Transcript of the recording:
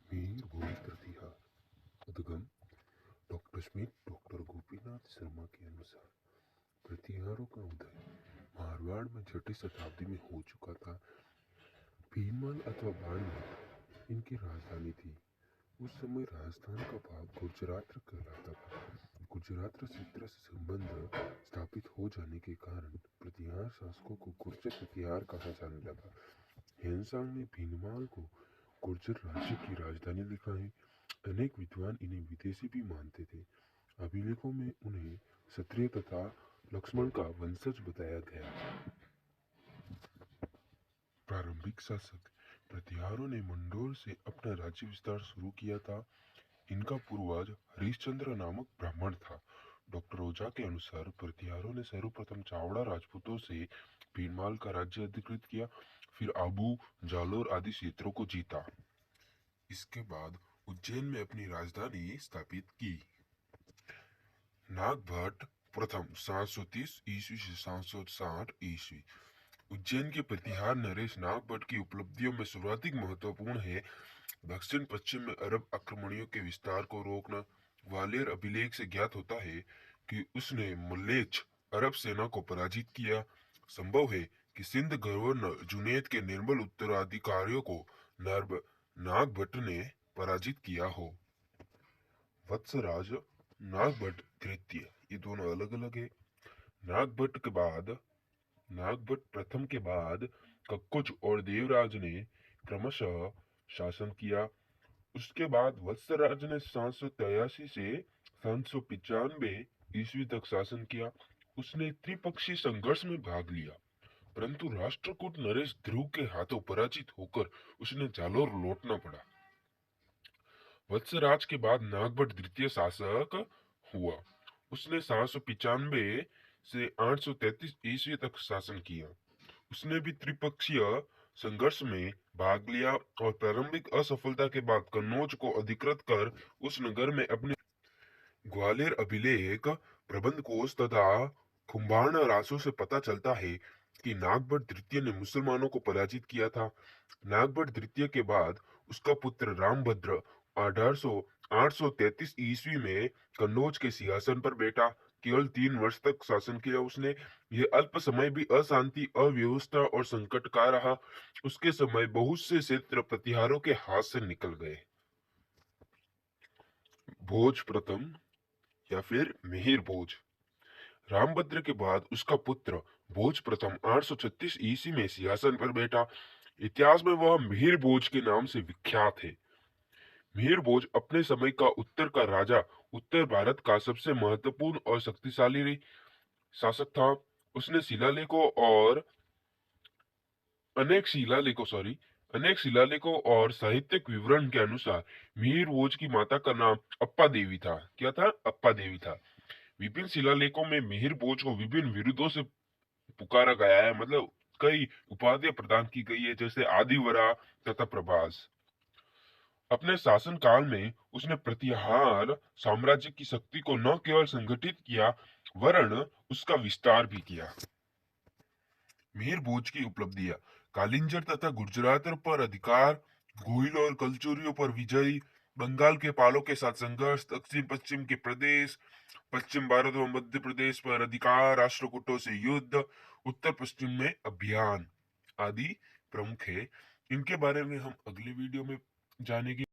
मीर भोज प्रतिहार। उद्गम doctor Smith doctor Gopinath Sharma के अनुसार प्रतिहारों का उदय मारवाड़ में 6ठी शताब्दी में हो चुका था। भीनमाल अथवा बाड़मेर इनकी राजधानी थी। उस समय राजस्थान का भाग गुजरात कहलाता था। गुजरात क्षेत्र से संबंध स्थापित हो जाने के कारण प्रतिहार शासकों को गुर्जर प्रतिहार कहा जाने लगा। हेनसांग ने भीनमाल को गुर्जर राज्य की राजधानी लिखा है। अनेक विद्वान इन्हें विदेशी भी मानते थे। अभिलेखों में उन्हें क्षत्रिय तथा लक्ष्मण का वंशज बताया गया। प्रारंभिक शासक प्रतिहारों ने मंडोर से अपना राज्य विस्तार शुरू किया था। इनका पूर्वज हरिश्चंद्र नामक ब्राह्मण था। डॉक्टर ओझा के अनुसार प्रतिहारों ने सर्वप्रथम चावड़ा राजपूतों से भीनमाल का राज्य अधिकृत किया, फिर आबू, जालोर आदि क्षेत्रों को जीता। इसके बाद उज्जैन में अपनी राजधानी स्थापित की। नागभट्ट प्रथम 730 ईस्वी से 760 ईस्वी। उज्जैन के प्रतिहार नरेश नागभट्ट की उपलब्धियों में सर्वाधिक महत्वपूर्ण है दक्षिण पश्चिम में अरब आक्रमणियों के विस्तार को रोकना। ग्वालियर अभिलेख से ज्ञात होता है कि उसने मल्लेच्छ अरब सेना को पराजित किया। संभव है कि सिंध गवर्नर जुनैद के निर्बल उत्तराधिकारियों को नागभट्ट ने पराजित किया हो। वत्सराज नागभट्ट तृतीय, ये दोनों अलग अलग है। नागभट्ट प्रथम के बाद कक्कुच और देवराज ने क्रमशः शासन किया। उसके बाद वत्सराज ने 783 से 795 ईस्वी तक शासन किया। उसने त्रिपक्षीय संघर्ष में भाग लिया, परंतु राष्ट्रकूट नरेश ध्रुव के हाथों पराजित होकर उसने जालोर लौटना पड़ा। वत्सराज के बाद नागभट्ट द्वितीय शासक हुआ। उसने 795 से 833 ईस्वी तक शासन किया। उसने भी त्रिपक्षीय संघर्ष में भाग लिया और प्रारंभिक असफलता के बाद कन्नौज को अधिकृत कर उस नगर में अपने ग्वालियर अभिलेख प्रबंध कोश तथा कुंभार्ण रासों से पता चलता है कि नागभट्ट द्वितीय ने मुसलमानों को पराजित किया था। नागभट्ट द्वितीय के बाद उसका पुत्र रामभद्र 833 ईस्वी में कन्नौज के सिंहासन पर बैठा। केवल 3 वर्ष तक शासन किया उसने। यह अल्प समय भी अशांति, अव्यवस्था और संकट का रहा। उसके समय बहुत से क्षेत्र प्रतिहारों के हाथ से निकल गए। भोज प्रथम या फिर मिहिर भोज। रामभद्र के बाद उसका पुत्र भोज प्रथम 836 ईस्वी में सिंहासन पर बैठा। इतिहास में वह मिहिर भोज के नाम से विख्यात है। मिहिर भोज अपने समय का उत्तर का राजा, उत्तर भारत का सबसे महत्वपूर्ण और शक्तिशाली शासक था। उसने अनेक शिलालेखों और साहित्यिक विवरण के अनुसार मिहिर भोज की माता का नाम अप्पा देवी था। क्या था? अप्पा देवी था। विभिन्न शिलालेखों में मिहिर भोज को विभिन्न विरुद्धों से पुकारा गया है, मतलब कई उपाधियां प्रदान की गई है, जैसे आदिवरा तथा प्रभास। अपने शासन काल में उसने प्रतिहार साम्राज्य की शक्ति को न केवल संगठित किया वरन उसका विस्तार भी किया। मिहिर भोज की उपलब्धियां: कालिंजर तथा गुजरात पर अधिकार, गोहिल और कलचुरियों पर विजय, बंगाल के पालों के साथ संघर्ष, दक्षिण पश्चिम के प्रदेश, पश्चिम भारत व मध्य प्रदेश पर अधिकार, राष्ट्रकूटों से युद्ध, उत्तर पश्चिम में अभियान आदि प्रमुख है। इनके बारे में हम अगले वीडियो में जानेंगे।